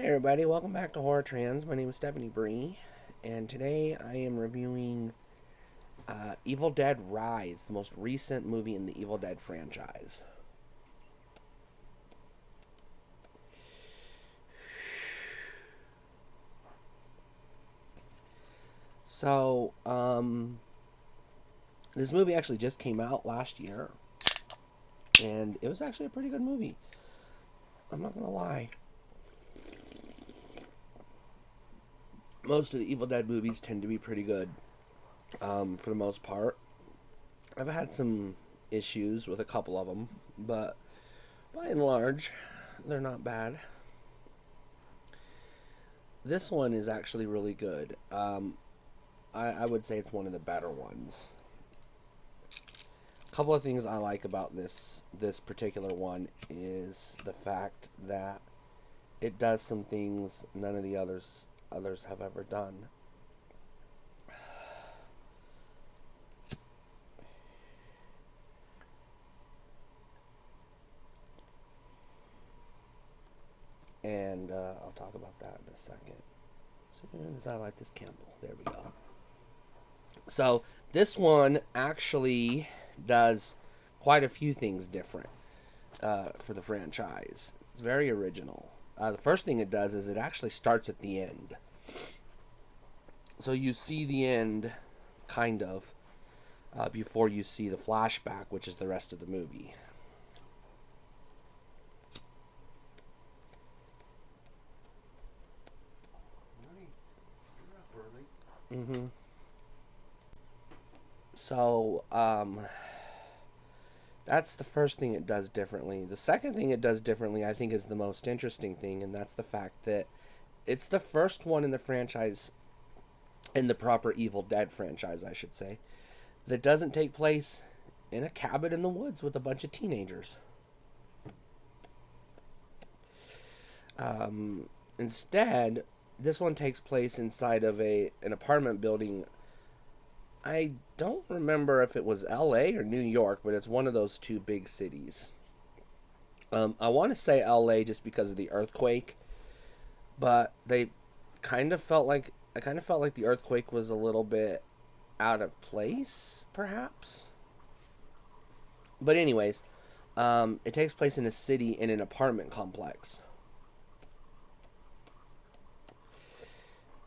everybody, welcome back to Horror Trans. My name is Stephanie Bree, and today I am reviewing Evil Dead Rise, the most recent movie in the Evil Dead franchise. So, this movie actually just came out last year, and it was actually a pretty good movie. I'm not gonna lie. Most of the Evil Dead movies tend to be pretty good, for the most part. I've had some issues with a couple of them, but by and large, they're not bad. This one is actually really good. I would say it's one of the better ones. A couple of things I like about this particular one is the fact that it does some things none of the others have ever done. And I'll talk about that in a second. So as I light this candle, there we go. So this one actually does quite a few things different for the franchise. It's very original. The first thing it does is it actually starts at the end. So you see the end, kind of, before you see the flashback, which is the rest of the movie. Mm-hmm. So, that's the first thing it does differently. The second thing it does differently, I think, is the most interesting thing, and that's the fact that it's the first one in the franchise, in the proper Evil Dead franchise, I should say, that doesn't take place in a cabin in the woods with a bunch of teenagers. Instead, this one takes place inside of an apartment building. I don't remember if it was LA or New York, but it's one of those two big cities. I want to say LA just because of the earthquake, but they kind of felt like I kind of felt like the earthquake was a little bit out of place, perhaps. But anyways, it takes place in a city in an apartment complex.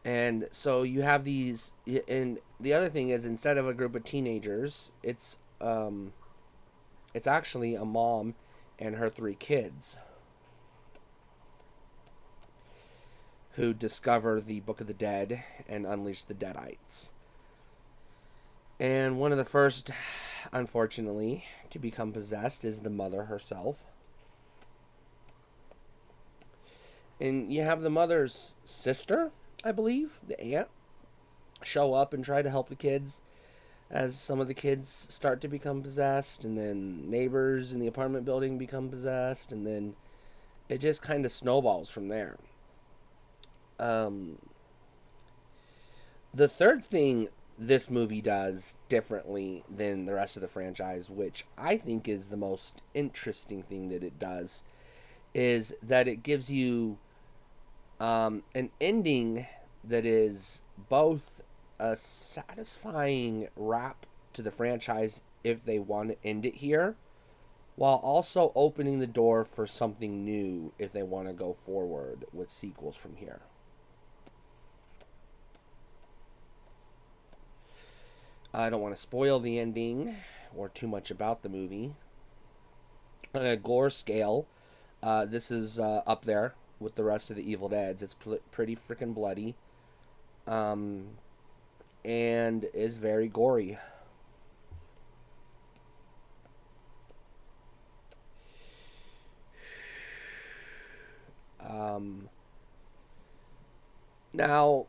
And so you have these, and the other thing is, instead of a group of teenagers, it's actually a mom and her three kids who discover the Book of the Dead and unleash the Deadites. And one of the first, unfortunately, to become possessed is the mother herself. And you have the mother's sister, I believe, the aunt, show up and try to help the kids as some of the kids start to become possessed, and then neighbors in the apartment building become possessed, and then it just kind of snowballs from there. The third thing this movie does differently than the rest of the franchise, which I think is the most interesting thing that it does, is that it gives you an ending that is both a satisfying wrap to the franchise if they want to end it here, while also opening the door for something new if they want to go forward with sequels from here. I don't want to spoil the ending or too much about the movie. On a gore scale, this is up there with the rest of the Evil Deads. It's pretty freaking bloody, and is very gory. Now,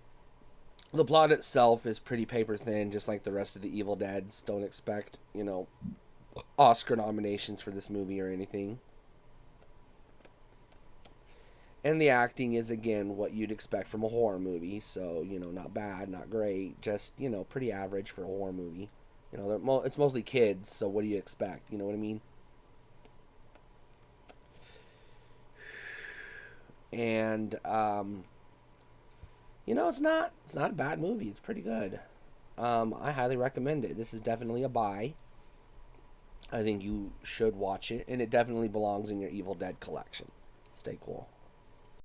the plot itself is pretty paper thin, just like the rest of the Evil Deads. Don't expect, Oscar nominations for this movie or anything. And the acting is, again, what you'd expect from a horror movie. So, not bad, not great. Just, pretty average for a horror movie. It's mostly kids, so what do you expect? You know what I mean? And it's not a bad movie. It's pretty good. I highly recommend it. This is definitely a buy. I think you should watch it, and it definitely belongs in your Evil Dead collection. Stay cool.